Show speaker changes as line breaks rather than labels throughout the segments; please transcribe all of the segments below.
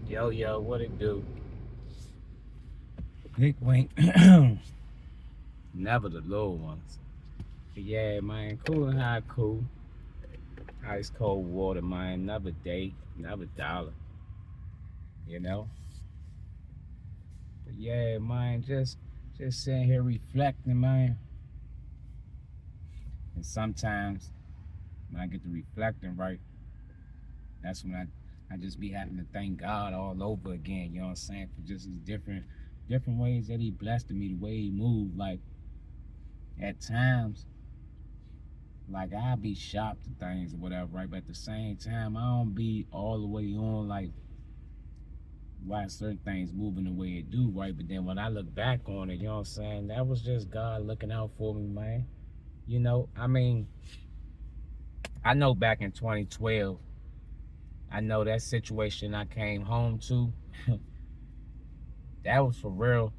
Yo, yo, what it do? Big wink. Never the little ones. But yeah, man, cool and high cool. Ice cold water, man. Another day, another dollar, you know? But yeah, man, just sitting here reflecting, man. And sometimes when I get to reflecting right, that's when I just be having to thank God all over again, you know what I'm saying? For just his different ways that he blessed me, the way he moved. Like at times like I be shocked at things or whatever, right? But at the same time, I don't be all the way on like why certain things moving the way it do, right? But then when I look back on it, you know what I'm saying? That was just God looking out for me, man. I mean, I know back in 2012, I know that situation I came home to, that was for real.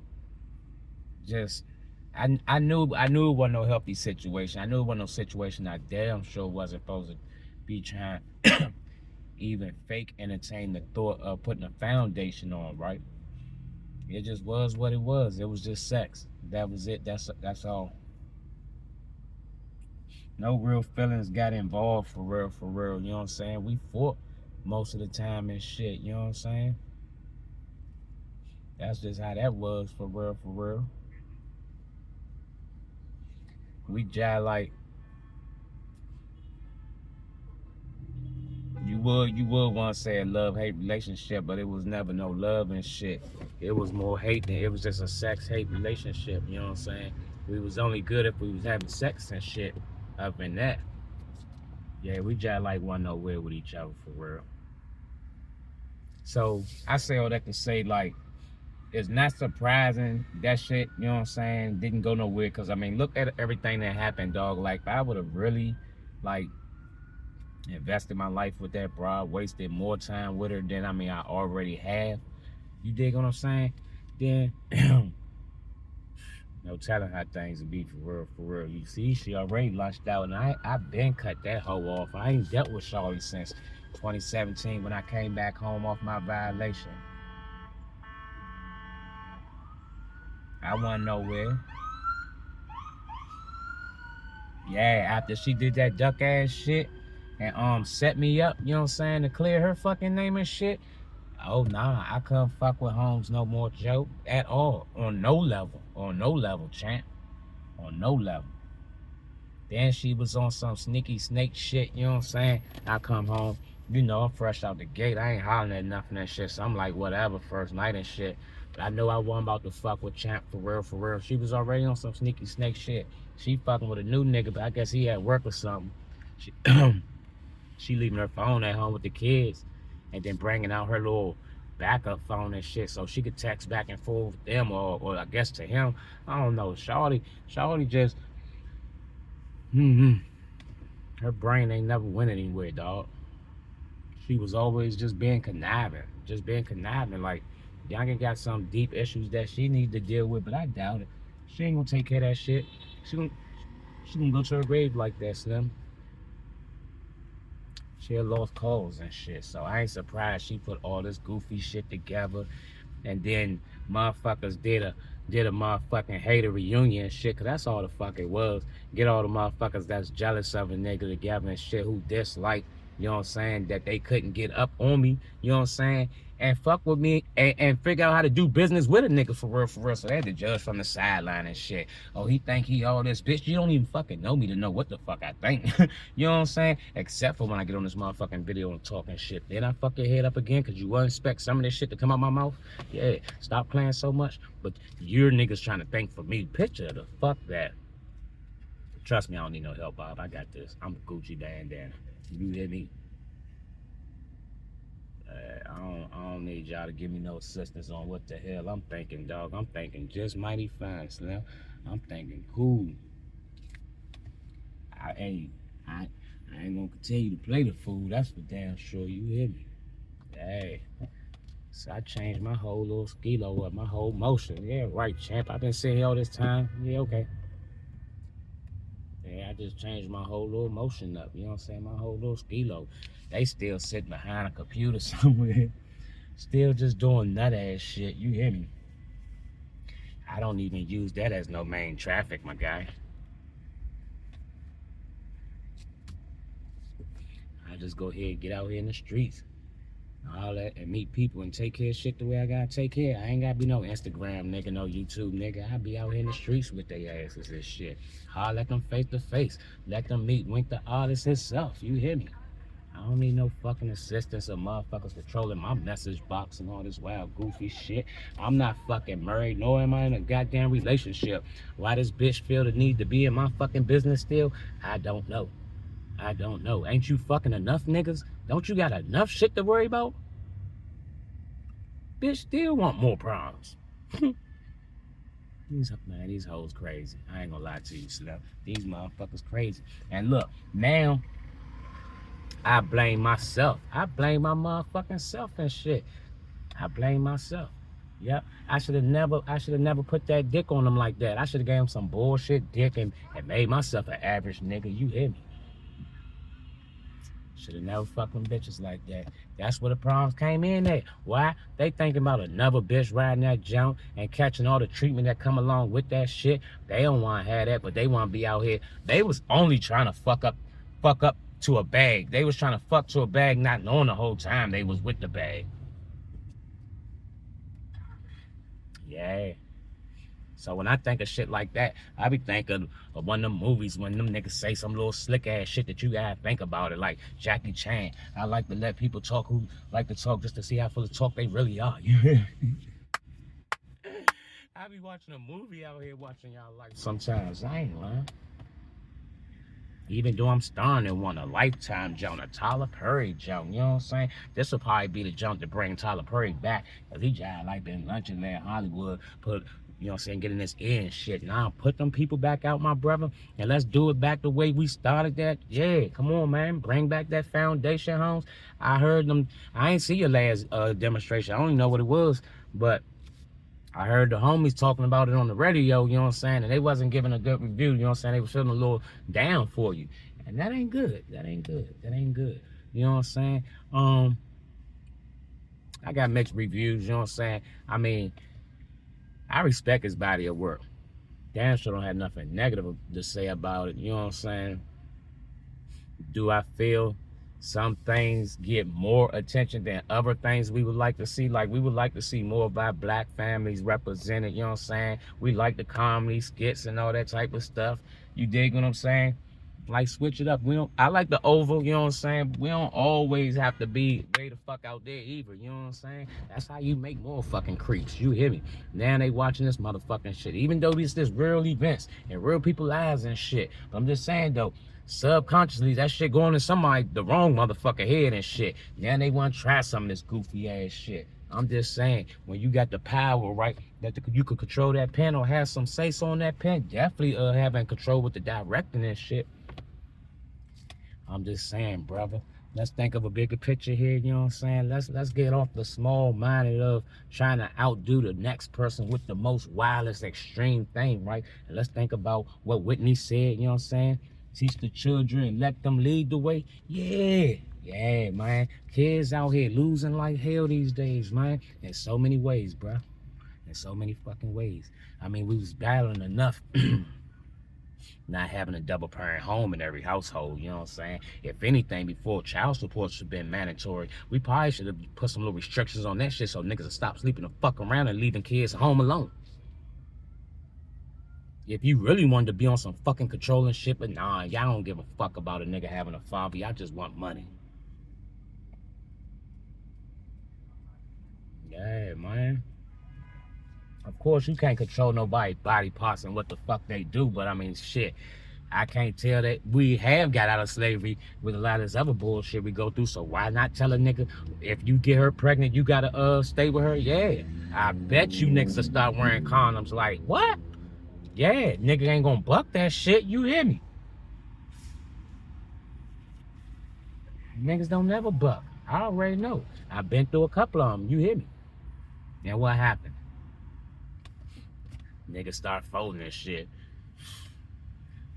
Just I knew it wasn't no healthy situation. I knew it wasn't no situation I damn sure wasn't supposed to be trying even fake entertain the thought of putting a foundation on, right? It just was what it was. It was just sex. That was it. That's all. No real feelings got involved for real, for real. You know what I'm saying? We fought most of the time and shit. You know what I'm saying? That's just how that was for real, for real. We just like you would want to say a love hate relationship, but it was never no love and shit. It was more hate than it was just a sex hate relationship. You know what I'm saying? We was only good if we was having sex and shit. Up in that, yeah, we just like one nowhere with each other for real. So I say all that to say like it's not surprising that shit. You know what I'm saying? Didn't go nowhere because I mean look at everything that happened, dog. Like I would have really like invested my life with that broad, wasted more time with her than I mean I already have. You dig what I'm saying? Then no telling how things would be for real, for real. You see, she already launched out, and I been cut that hoe off. I ain't dealt with Shawty since 2017 when I came back home off my violation. I wasn't nowhere. Yeah, after she did that duck ass shit and set me up, you know what I'm saying, to clear her fucking name and shit. Oh nah, I couldn't fuck with Holmes no more, Joe, at all. On no level. On no level, champ. On no level. Then she was on some sneaky snake shit, you know what I'm saying? I come home, I'm fresh out the gate. I ain't hollering at nothing and shit. So I'm like, whatever, first night and shit. But I know I wasn't about to fuck with Champ for real, for real. She was already on some sneaky snake shit. She fucking with a new nigga, but I guess he had work or something. She, she leaving her phone at home with the kids and then bringing out her little backup phone and shit so she could text back and forth with them or I guess to him. I don't know. Shawty just, her brain ain't never went anywhere, dog. She was always just being conniving, Like, Youngin got some deep issues that she needs to deal with, but I doubt it. She ain't gonna take care of that shit. She gonna, she gonna go to her grave like that, Slim. She had lost cause and shit, so I ain't surprised she put all this goofy shit together. And then motherfuckers did a motherfucking hater reunion and shit, cause that's all the fuck it was. Get all the motherfuckers that's jealous of a nigga together and shit who dislike, you know what I'm saying, that they couldn't get up on me, you know what I'm saying, and fuck with me and figure out how to do business with a nigga for real, for real. So they had to judge from the sideline and shit. Oh, he think he all this, bitch. You don't even fucking know me to know what the fuck I think. You know what I'm saying? Except for when I get on this motherfucking video and talking shit. Then I fuck your head up again because you wouldn't expect some of this shit to come out my mouth. Yeah, stop playing so much. But you're niggas trying to think for me. Picture the fuck that. Trust me, I don't need no help, Bob. I got this. I'm Gucci bandana. You hear me? I don't need y'all to give me no assistance on what the hell I'm thinking, dog. I'm thinking just mighty fine, Slim. I'm thinking cool. Hey, I ain't gonna continue to play the fool. That's for damn sure. You hear me? Hey. So I changed my whole little skilo up, my whole motion. Yeah, right, champ. I've been sitting here all this time. Yeah, okay. Yeah, I just changed my whole little motion up. You know what I'm saying? My whole little skilo. They still sitting behind a computer somewhere. Still just doing nut ass shit, you hear me? I don't even use that as no main traffic, my guy. I just go ahead and get out here in the streets. All that and meet people and take care of shit the way I gotta take care. I ain't gotta be no Instagram nigga, no YouTube nigga. I be out here in the streets with their asses and shit. Holler at them face to face. Let them meet Wink the artist himself. You hear me? I don't need no fucking assistance or motherfuckers controlling my message box and all this wild goofy shit. I'm not fucking married, nor am I in a goddamn relationship. Why this bitch feel the need to be in my fucking business still? I don't know. I don't know. Ain't you fucking enough niggas? Don't you got enough shit to worry about? Bitch still want more problems. These hoes crazy. I ain't gonna lie to you, Slim. These motherfuckers crazy. And look, now I blame myself. I blame my motherfucking self and shit. I blame myself. Yep. I should have never put that dick on them like that. I should have gave him some bullshit dick and made myself an average nigga. You hear me? Should have never fucked them bitches like that. That's where the problems came in at. Why? They thinking about another bitch riding that junk and catching all the treatment that come along with that shit. They don't want to have that, but they want to be out here. They was only trying to fuck up to a bag. They was trying to fuck to a bag, not knowing the whole time they was with the bag. Yeah. So when I think of shit like that, I be thinking of one of them movies when them niggas say some little slick ass shit that you gotta think about it, like Jackie Chan. I like to let people talk who like to talk just to see how full of talk they really are. I be watching a movie out here watching y'all like sometimes. I ain't lying. Even though I'm starring in one, a Lifetime jump, a Tyler Perry jump, you know what I'm saying? This will probably be the jump to bring Tyler Perry back, because he just like been lunching there in Hollywood, you know what I'm saying, getting this in and shit. Now put them people back out, my brother, and let's do it back the way we started that. Yeah, come on, man. Bring back that foundation, Holmes. I heard them. I ain't see your last demonstration. I don't even know what it was, but I heard the homies talking about it on the radio, you know what I'm saying, and they wasn't giving a good review, you know what I'm saying, they was feeling a little down for you. And that ain't good. That ain't good. That ain't good. You know what I'm saying? I got mixed reviews, you know what I'm saying? I mean, I respect his body of work. Damn sure don't have nothing negative to say about it, you know what I'm saying? Do I feel some things get more attention than other things we would like to see? Like, we would like to see more of our black families represented, you know what I'm saying? We like the comedy skits and all that type of stuff. You dig what I'm saying? Like, switch it up. I like the Oval, you know what I'm saying? We don't always have to be way the fuck out there either, you know what I'm saying? That's how you make more fucking creeps, you hear me? Now they watching this motherfucking shit, even though these real events and real people lives and shit. But I'm just saying though, subconsciously that shit going in somebody the wrong motherfucker head and shit. Now they want to try some of this goofy ass shit. I'm just saying, when you got the power, right, that you could control that pen or have some say-so on that pen, definitely having control with the directing and shit. I'm just saying, brother, let's think of a bigger picture here, you know what I'm saying? Let's get off the small-minded of trying to outdo the next person with the most wildest extreme thing, right? And let's think about what Whitney said, you know what I'm saying? Teach the children and let them lead the way. Yeah, man. Kids out here losing like hell these days, man. In so many ways, bro. In so many fucking ways. I mean, we was battling enough not having a double parent home in every household, you know what I'm saying? If anything, before child support should have been mandatory, we probably should have put some little restrictions on that shit so niggas would stop sleeping the fuck around and leaving kids home alone. If you really wanted to be on some fucking controlling shit, but nah, y'all don't give a fuck about a nigga having a father. Y'all just want money. Yeah, man. Of course, you can't control nobody's body parts and what the fuck they do, but I mean, shit. I can't tell that we have got out of slavery with a lot of this other bullshit we go through, so why not tell a nigga, if you get her pregnant, you gotta stay with her? Yeah. I bet you niggas will start wearing condoms. Like, what? Yeah, nigga ain't gonna buck that shit, you hear me? Niggas don't never buck. I already know. I've been through a couple of them, you hear me? And what happened? Niggas start folding and shit.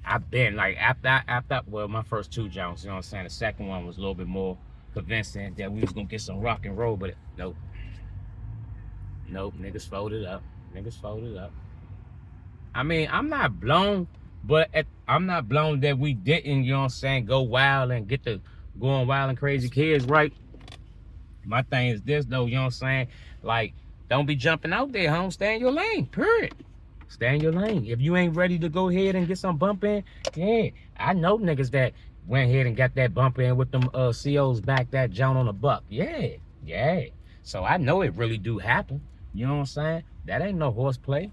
I've been like, after well, my first two jumps, you know what I'm saying? The second one was a little bit more convincing that we was gonna get some rock and roll, but nope. Nope, niggas folded up. Niggas folded up. I mean, I'm not blown, but I'm not blown that we didn't, you know what I'm saying, go wild and get the going wild and crazy kids, right? My thing is this, though, you know what I'm saying? Like, don't be jumping out there, home. Stay in your lane, period. Stay in your lane. If you ain't ready to go ahead and get some bump in, yeah. I know niggas that went ahead and got that bump in with them COs back that John on the buck. Yeah, yeah. So I know it really do happen. You know what I'm saying? That ain't no horseplay.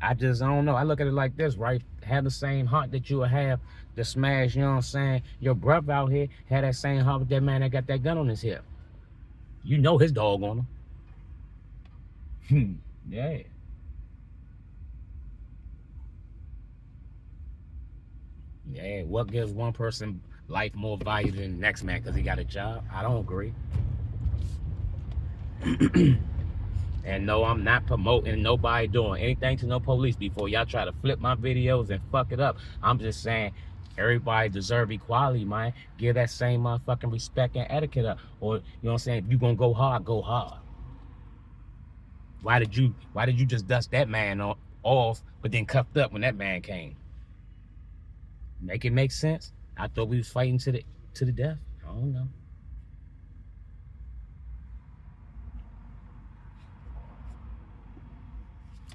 I don't know. I look at it like this, right? Have the same heart that you would have to smash, you know what I'm saying? Your brother out here had that same heart with that man that got that gun on his hip. You know his dog on him. Yeah. Yeah, what gives one person life more value than the next man because he got a job? I don't agree. And no, I'm not promoting nobody doing anything to no police before y'all try to flip my videos and fuck it up. I'm just saying everybody deserve equality, man. Give that same motherfucking respect and etiquette up. Or, you know what I'm saying, if you gonna go hard, go hard. Why did you just dust that man off, but then cuffed up when that man came? Make it make sense? I thought we was fighting to the death. I don't know.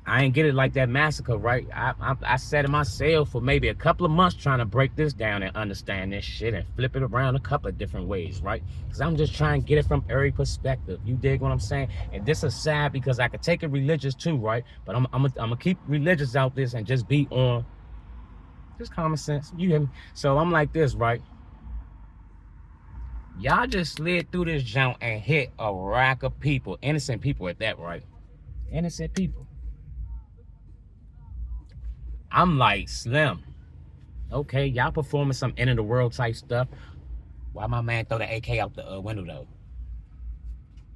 I ain't get it like that massacre, right? I sat in my cell for maybe a couple of months trying to break this down and understand this shit and flip it around a couple of different ways, right? Because I'm just trying to get it from every perspective. You dig what I'm saying? And this is sad because I could take it religious too, right? But I'm gonna keep religious out this and just be on just common sense. You hear me? So I'm like this, right? Y'all just slid through this junk and hit a rack of people, innocent people at that, right? Innocent people. I'm like, Slim, okay, y'all performing some end of the world type stuff. Why my man throw the AK out the window though?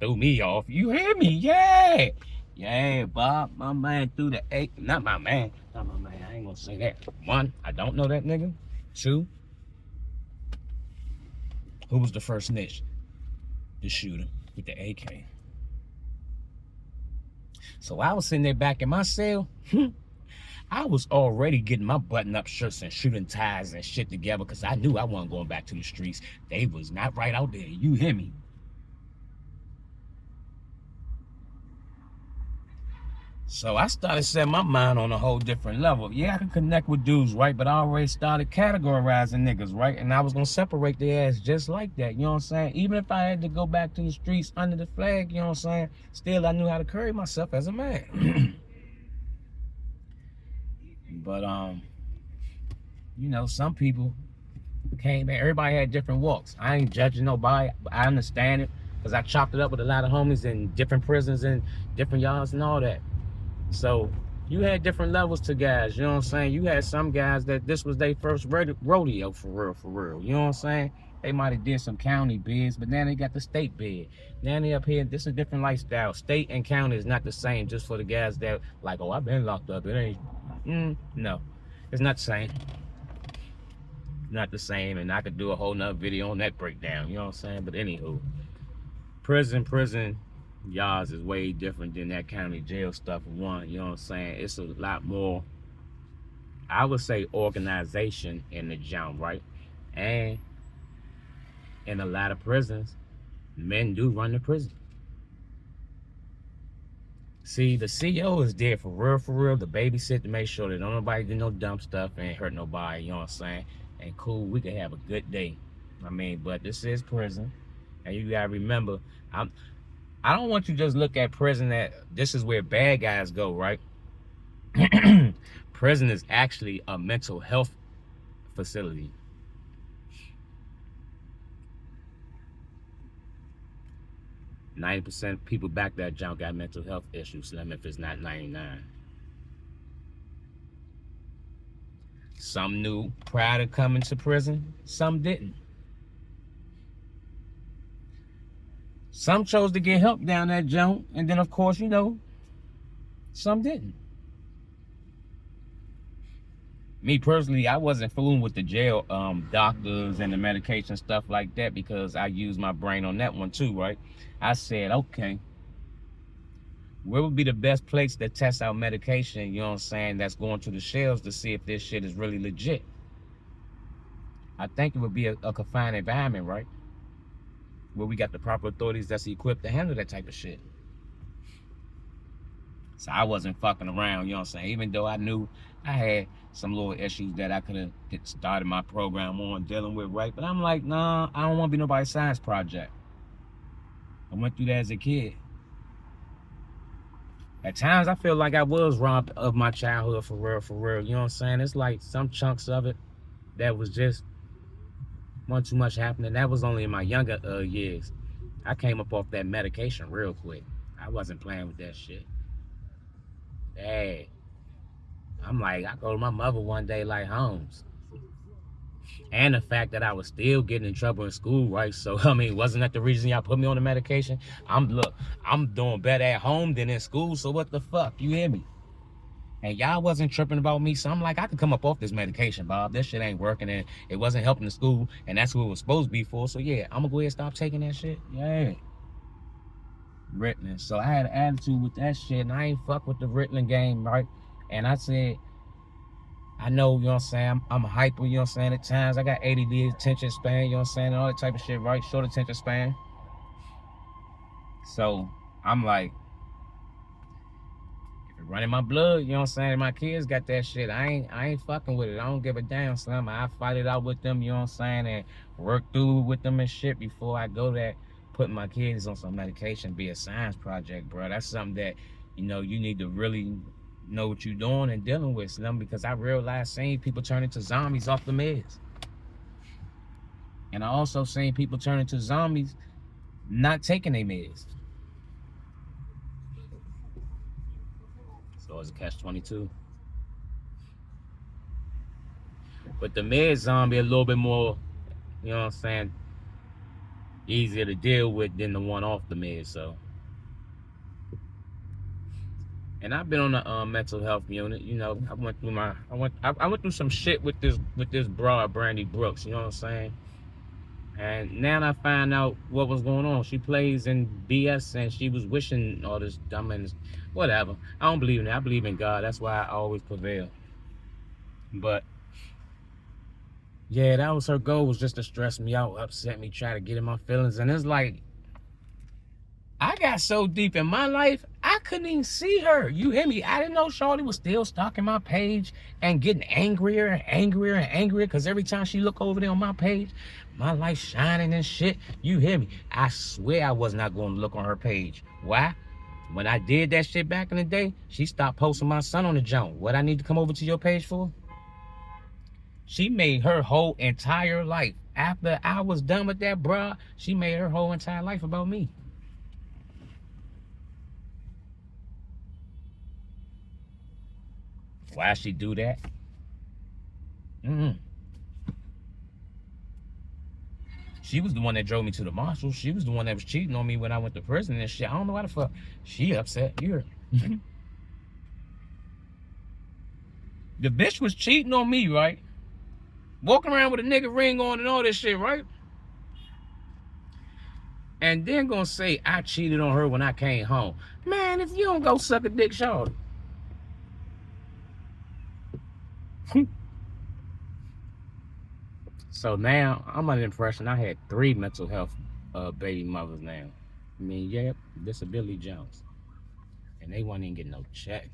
Threw me off. You hear me? Yeah. Yeah, Bob, my man threw the AK. Not my man. I ain't gonna say that. One, I don't know that nigga. Two, who was the first snitch? The shooter with the AK. So I was sitting there back in my cell. I was already getting my button-up shirts and shooting ties and shit together because I knew I wasn't going back to the streets. They was not right out there. You hear me? So I started setting my mind on a whole different level. Yeah, I can connect with dudes, right? But I already started categorizing niggas, right? And I was going to separate their ass just like that, you know what I'm saying? Even if I had to go back to the streets under the flag, you know what I'm saying? Still, I knew how to carry myself as a man. But, you know, some people came in. Everybody had different walks. I ain't judging nobody, but I understand it because I chopped it up with a lot of homies in different prisons and different yards and all that. So you had different levels to guys, you know what I'm saying? You had some guys that this was their first rodeo for real. You know what I'm saying? They might have did some county bids, but now they got the state bid. Now they up here, this is a different lifestyle. State and county is not the same just for the guys that like, oh, I've been locked up. It ain't, no, it's not the same. Not the same, and I could do a whole nother video on that breakdown, you know what I'm saying? But anywho, prison yards is way different than that county jail stuff. One, you know what I'm saying? It's a lot more, I would say, organization in the jump, right? And in a lot of prisons, men do run the prison. See, the CEO is there for real, to babysit, to make sure that nobody do no dumb stuff and hurt nobody, you know what I'm saying? And cool, we can have a good day. I mean, but this is prison. And you gotta remember, I don't want you to just look at prison that this is where bad guys go, right? Prison is actually a mental health facility. %90 of people back that junk got mental health issues, Slim, if it's not 99. Some knew prior to coming to prison, some didn't. Some chose to get help down that junk, and then of course, you know, some didn't. Me personally, I wasn't fooling with the jail doctors and the medication stuff like that because I used my brain on that one too, right? I said, okay, Where would be the best place to test out medication, you know what I'm saying, that's going to the shelves to see if this shit is really legit? I think it would be a confined environment, right? Where we got the proper authorities that's equipped to handle that type of shit. So I wasn't fucking around, you know what I'm saying? Even though I knew I had some little issues that I could have started my program on dealing with, right? But I'm like, nah, I don't want to be nobody's science project. I went through that as a kid. At times, I feel like I was robbed of my childhood for real. You know what I'm saying? It's like some chunks of it that was just one too much happening. That was only in my younger years. I came up off that medication real quick. I wasn't playing with that shit. Hey, I'm like, I go to my mother one day like, Holmes. And the fact that I was still getting in trouble in school, right? So, I mean, wasn't that the reason y'all put me on the medication? I'm doing better at home than in school, so what the fuck? You hear me? And y'all wasn't tripping about me, so I'm like, I could come up off this medication, Bob. This shit ain't working, and it wasn't helping the school, and that's what it was supposed to be for. So, yeah, I'm gonna go ahead and stop taking that shit. Yeah. Ritalin. So, I had an attitude with that shit, and I ain't fuck with the Ritalin game, right? And I said, I know, you know what I'm saying, I'm hyper, you know what I'm saying, at times. I got ADD, attention span, you know what I'm saying, and all that type of shit, right? Short attention span. So, I'm like, if it's running my blood, you know what I'm saying, my kids got that shit, I ain't fucking with it. I don't give a damn, Slim. I fight it out with them, you know what I'm saying, and work through with them and shit before I go that putting my kids on some medication, be a science project, bro. That's something that, you know, you need to really know what you're doing and dealing with, Slim, because I realized seeing people turn into zombies off the meds. And I also seen people turn into zombies not taking their meds. So it's a catch-22. But the med zombie a little bit more, you know what I'm saying, easier to deal with than the one off the meds, so. And I've been on the mental health unit. You know, I went through some shit with this broad, Brandy Brooks. You know what I'm saying? And now I find out what was going on. She plays in BS, and she was wishing all this dumb and whatever. I don't believe in that. I believe in God. That's why I always prevail. But yeah, that was her goal, was just to stress me out, upset me, try to get in my feelings. And it's like, I got so deep in my life, I couldn't even see her. You hear me? I didn't know Shawty was still stalking my page and getting angrier and angrier and angrier, because every time she look over there on my page, my life shining and shit. You hear me? I swear I was not going to look on her page. Why? When I did that shit back in the day, she stopped posting my son on the jump. What I need to come over to your page for? She made her whole entire life. After I was done with that, bruh, she made her whole entire life about me. Why she do that? She was the one that drove me to the marshal. She was the one that was cheating on me when I went to prison and shit. I don't know why the fuck she upset. You heard? The bitch was cheating on me, right? Walking around with a nigga ring on and all this shit, right? And then gonna say I cheated on her when I came home. Man, if you don't go suck a dick, Shawty. So now I'm under the impression I had 3 mental health baby mothers now. I mean, yeah, Disability Jones. And they wasn't even getting no check.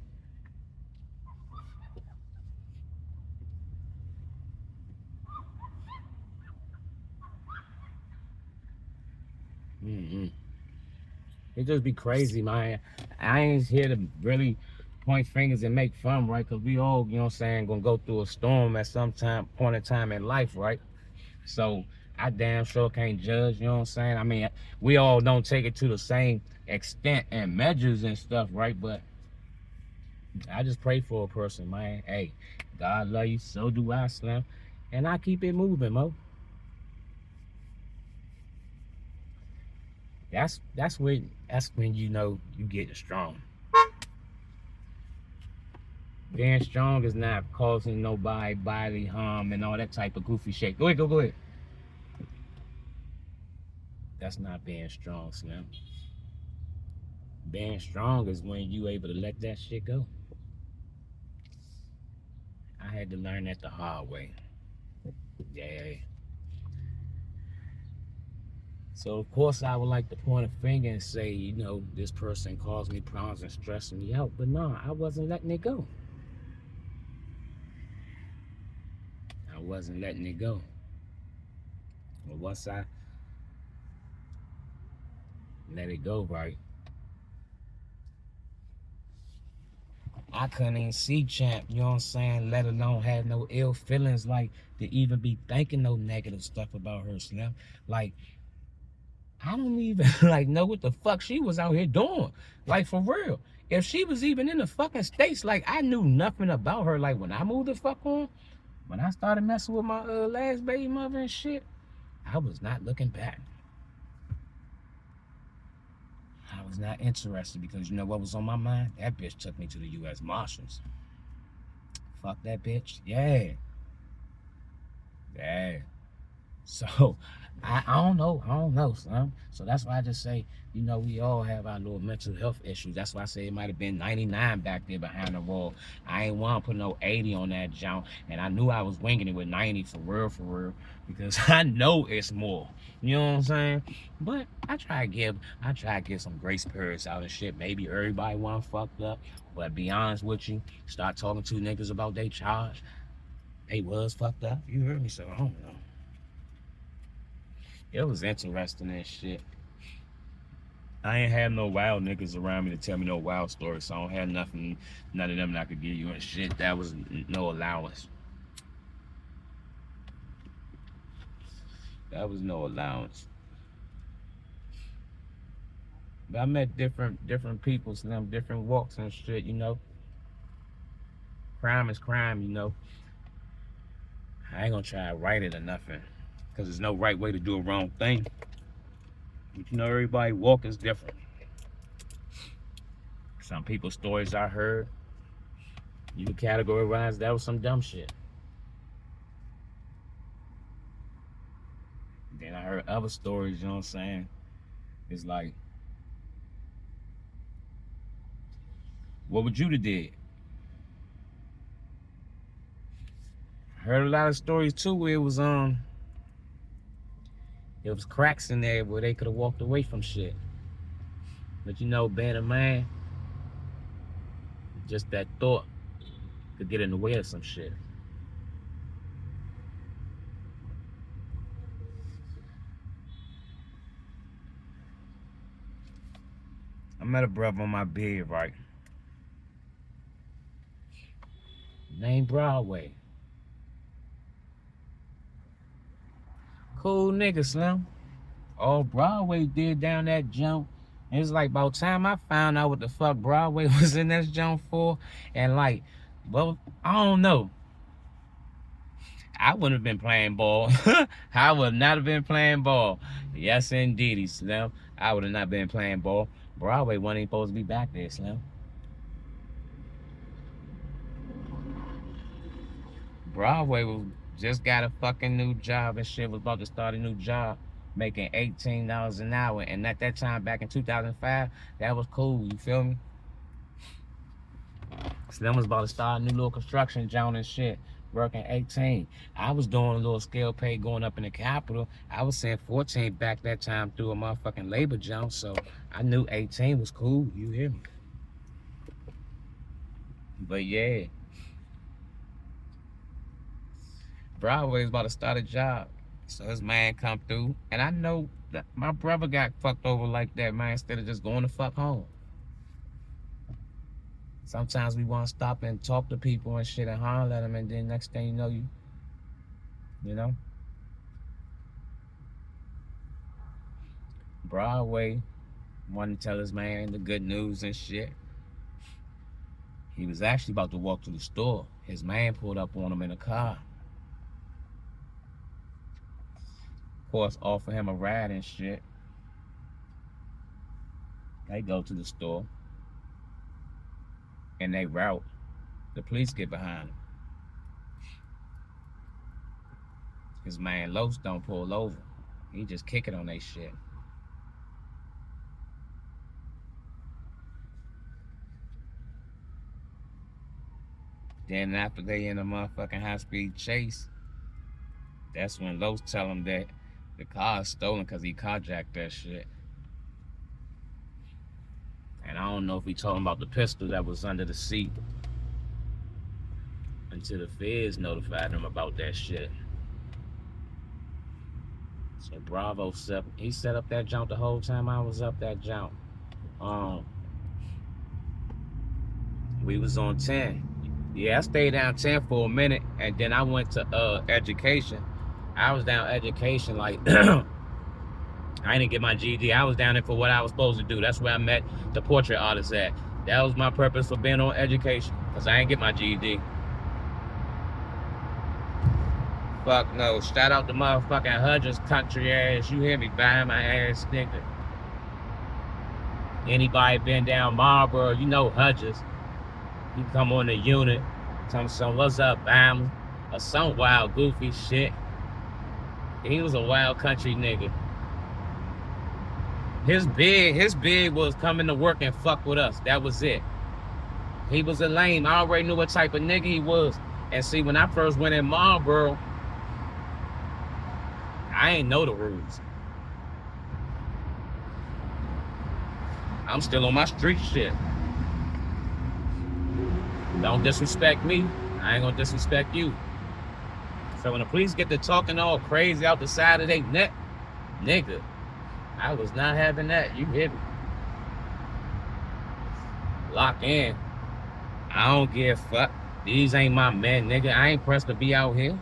It just be crazy, man. I ain't here to really point fingers and make fun, right? Because we all, you know what I'm saying, gonna go through a storm at some point in time in life, right? So I damn sure can't judge, you know what I'm saying? I mean, we all don't take it to the same extent and measures and stuff, right? But I just pray for a person, man. Hey, God love you, so do I, Slim. And I keep it moving, Mo. That's when you know you getting strong. Being strong is not causing nobody bodily harm and all that type of goofy shit. Go ahead. That's not being strong, Slim. Being strong is when you able to let that shit go. I had to learn that the hard way. Yeah. So of course I would like to point a finger and say, this person caused me problems and stressing me out. But no, I wasn't letting it go. I wasn't letting it go. But once I let it go, right, I couldn't even see Champ, you know what I'm saying? Let alone have no ill feelings, like to even be thinking no negative stuff about her, Slim. Like, I don't even like know what the fuck she was out here doing. Like, for real. If she was even in the fucking States, like, I knew nothing about her. Like, when I moved the fuck on, when I started messing with my last baby mother and shit, I was not looking back. I was not interested because you know what was on my mind? That bitch took me to the U.S. Marshals. Fuck that bitch. Yeah. Yeah. So I don't know, son. So that's why I just say, we all have our little mental health issues. That's why I say it might have been 99 back there behind the wall. I ain't want to put no 80 on that jump, and I knew I was winging it with 90 for real, because I know it's more. You know what I'm saying? But I try to give some grace periods out and shit. Maybe everybody want fucked up, but be honest with you, start talking to niggas about they charge. They was fucked up. You heard me, so I don't know. It was interesting and shit. I ain't had no wild niggas around me to tell me no wild stories, so I don't have none of them that I could give you and shit. That was no allowance. That was no allowance. But I met different people, some different walks and shit, Crime is crime. I ain't gonna try to write it or nothing, cause there's no right way to do a wrong thing. But everybody walk is different. Some people's stories I heard, you can categorize that was some dumb shit. Then I heard other stories, you know what I'm saying? It's like, what would you have did? I heard a lot of stories too where it was cracks in there where they could have walked away from shit. But being a man, just that thought could get in the way of some shit. I met a brother on my bed, right? Named Broadway. Cool nigga, Slim. All Broadway did down that jump. It was like about time I found out what the fuck Broadway was in that jump for. And like, well, I don't know. I wouldn't have been playing ball. I would not have been playing ball. Yes, indeed, Slim. I would have not been playing ball. Broadway wasn't even supposed to be back there, Slim. Broadway just got a fucking new job and shit. Was about to start a new job, making $18 an hour. And at that time, back in 2005, that was cool. You feel me? Slim was about to start a new little construction joint and shit, working 18. I was doing a little scale pay going up in the capital. I was saying 14 back that time through a motherfucking labor jump, so I knew 18 was cool. You hear me? But yeah, Broadway's about to start a job. So his man come through, and I know that my brother got fucked over like that, man, instead of just going to fuck home. Sometimes we want to stop and talk to people and shit and holler at them, and then next thing you know? Broadway wanted to tell his man the good news and shit. He was actually about to walk to the store. His man pulled up on him in a car. Of course, offer him a ride and shit. They go to the store and they route. The police get behind him. His man Los don't pull over. He just kick it on they shit. Then after they in a motherfucking high-speed chase, that's when Los tell him that the car is stolen because he carjacked that shit. And I don't know if he told him about the pistol that was under the seat until the feds notified him about that shit. So Bravo set up that jump the whole time I was up that jump. We was on 10. Yeah, I stayed down 10 for a minute, and then I went to education. I was down education like I didn't get my GED. I was down there for what I was supposed to do. That's where I met the portrait artist at. That was my purpose for being on education, because I didn't get my GED. Fuck no. Shout out to motherfucking Hudgens country ass. You hear me? Buying my ass nigga. Anybody been down Marlboro, you know Hudgens. You come on the unit, tell me some what's up, Bama? Or some wild goofy shit. He was a wild country nigga. His big was coming to work and fuck with us. That was it. He was a lame. I already knew what type of nigga he was. And see, when I first went in Marlboro, I ain't know the rules. I'm still on my street shit. Don't disrespect me, I ain't gonna disrespect you. So when the police get to talking all crazy out the side of their neck, nigga, I was not having that. You hear me? Lock in. I don't give a fuck. These ain't my men, nigga. I ain't pressed to be out here.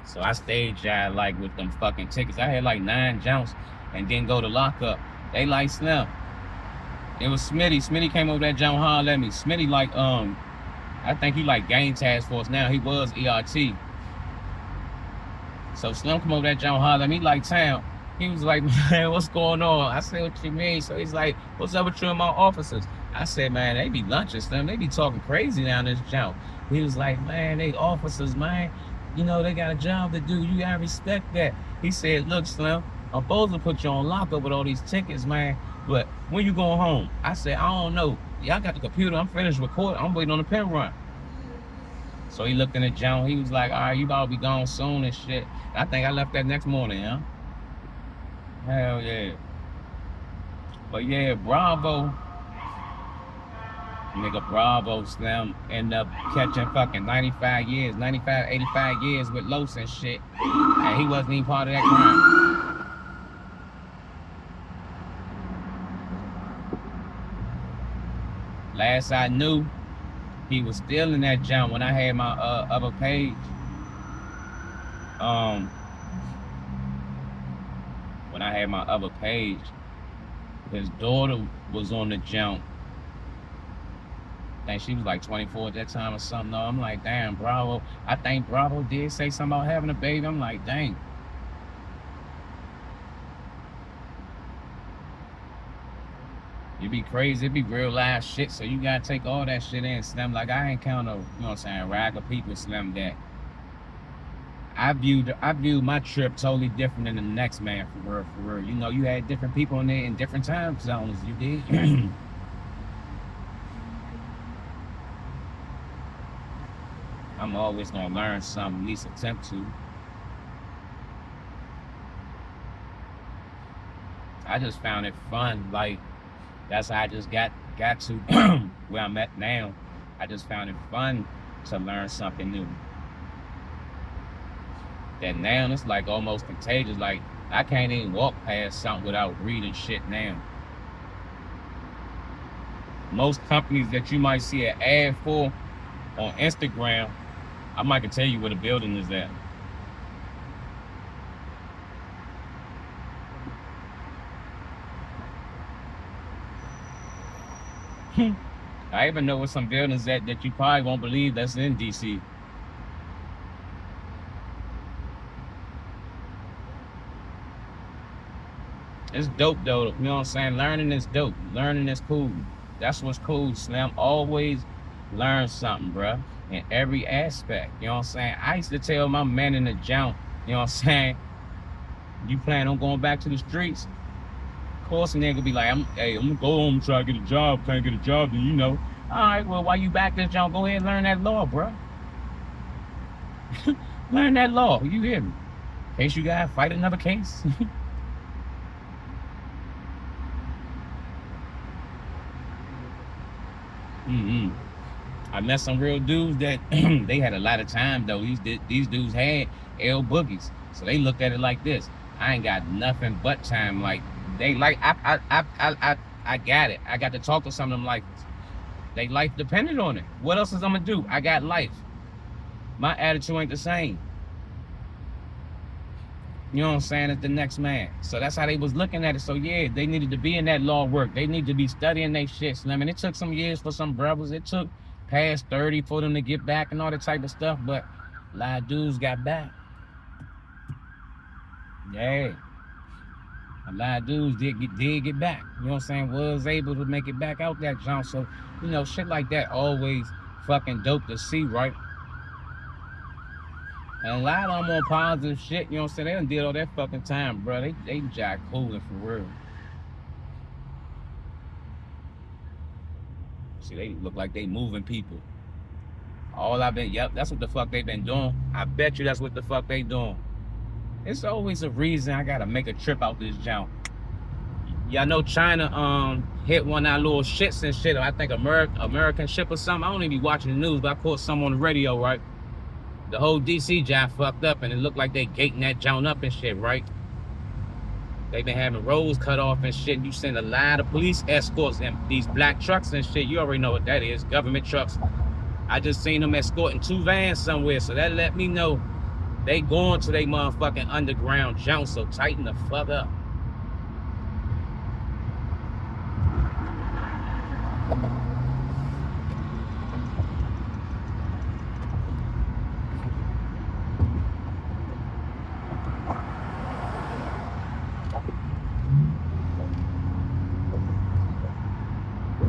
So I stayed jive like with them fucking tickets. I had like 9 jumps and didn't go to lockup. They like Slim. It was Smitty. Smitty came over that jump hard at me. Smitty like I think he like Game Task Force now. He was ERT. So Slim come over that jump hard at me like town. He was like, man, what's going on? I said, what you mean? So he's like, what's up with you and my officers? I said, man, they be lunching, Slim. They be talking crazy down this jump. He was like, man, they officers, man. You know, they got a job to do. You gotta respect that. He said, look, Slim, I'm supposed to put you on lockup with all these tickets, man. But when you going home? I said, I don't know. Yeah, I got the computer. I'm finished recording. I'm waiting on the pen run. So he looked in the jump. He was like, all right, you about to be gone soon and shit. And I think I left that next morning, huh? Hell yeah. But yeah, Bravo. Nigga, Bravo Slim ended up catching fucking 85 years, 95, 85 years with Los and shit. And he wasn't even part of that crime. Last I knew, he was still in that jump when I had my other page. When I had my other page, his daughter was on the jump. I think she was like 24 at that time or something. No, I'm like, damn, Bravo. I think Bravo did say something about having a baby. I'm like, dang. It be crazy, it be real life shit, so you gotta take all that shit in, Slim. Like, I ain't count no, you know what I'm saying, rag of people, Slim, that I viewed my trip totally different than the next man, for real. You know, you had different people in there in different time zones, you did. I'm always gonna learn something, at least attempt to. I just found it fun, like, that's how I just got to where I'm at now. I just found it fun to learn something new. That now it's like almost contagious. Like, I can't even walk past something without reading shit now. Most companies that you might see an ad for on Instagram, I might can tell you where the building is at. I even know where some buildings at that you probably won't believe that's in DC. It's dope though, you know what I'm saying? Learning is dope. Learning is cool. That's what's cool, Slim. Always learn something, bruh. In every aspect, you know what I'm saying? I used to tell my man in the jump, you know what I'm saying? You plan on going back to the streets? course, a nigga be like, I'm gonna go home and try to get a job. Can't get a job, then you know. All right, well, while you back this jump, go ahead and learn that law, bro. Learn that law. You hear me? In case you gotta fight another case. I met some real dudes that they had a lot of time though. These dudes had L boogies, so they looked at it like this: I ain't got nothing but time. Like they like I got it. I got to talk to some of them like this. They life depended on it. What else is I'm gonna do? I got life. My attitude ain't the same. You know what I'm saying? It's the next man. So that's how they was looking at it. So yeah, they needed to be in that law work. They need to be studying their shit. So, I mean, it took some years for some brothers. It took past 30 for them to get back and all that type of stuff. But a lot of dudes got back. Yeah. A lot of dudes did get back. You know what I'm saying? Was able to make it back out that jump. So, you know, shit like that always fucking dope to see, right? And a lot of them on positive shit, you know what I'm saying? They done did all that fucking time, bro. They jack cooling for real. See, they look like they moving people. Yep, that's what the fuck they been doing. I bet you that's what the fuck they doing. It's always a reason I gotta make a trip out this jump. Y'all know China hit one of our little shits and shit. I think American ship or something. I don't even be watching the news, but I caught some on the radio, right? The whole DC job fucked up, and it looked like they gating that joint up and shit, right? They been having roads cut off and shit. You send a lot of police escorts and these black trucks and shit. You already know what that is, government trucks. I just seen them escorting 2 vans somewhere, so that let me know they going to they motherfucking underground jump. So tighten the fuck up.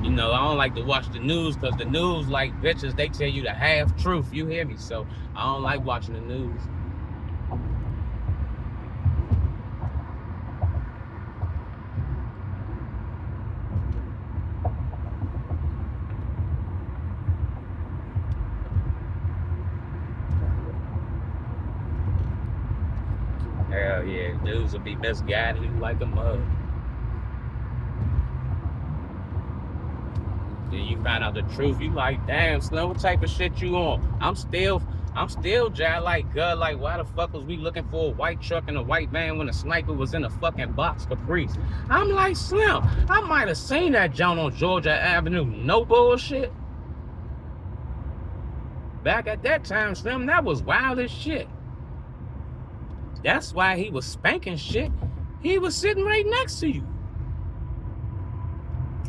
You know, I don't like to watch the news because the news, like bitches, they tell you the half truth. You hear me? So I don't like watching the news. Hell yeah, news will be misguided you like a mug. Then you find out the truth. You like, damn, Slim, what type of shit you on? I'm still jacked like God. Like, why the fuck was we looking for a white truck and a white van when a sniper was in a fucking box Caprice? I'm like, Slim, I might have seen that joint on Georgia Avenue. No bullshit. Back at that time, Slim, that was wild as shit. That's why he was spanking shit. He was sitting right next to you.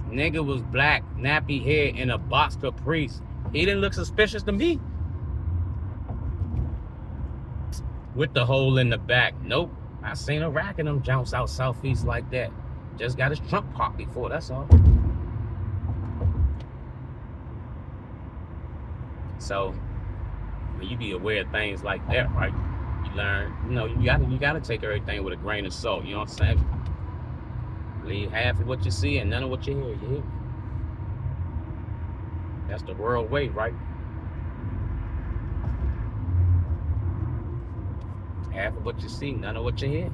Nigga was black, nappy hair, in a box Caprice. He didn't look suspicious to me. With the hole in the back. Nope. I seen a rack of them jumps out southeast like that. Just got his trunk popped before, that's all. So, when you be aware of things like that, right? You learn, you know, you gotta take everything with a grain of salt, you know what I'm saying? Believe half of what you see and none of what you hear, you hear me? That's the world way, right? Half of what you see, none of what you hear.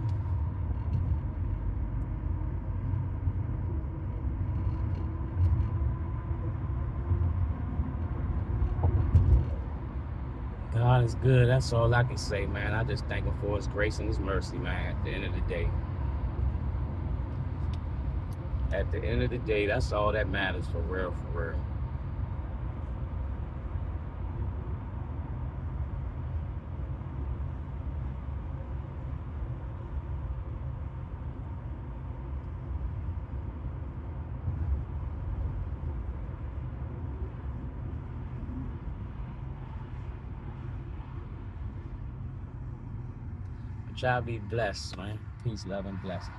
God is good. That's all I can say, man. I just thank him for his grace and his mercy, man, at the end of the day. At the end of the day, that's all that matters, for real, for real. But y'all be blessed, man. Peace, love, and blessings.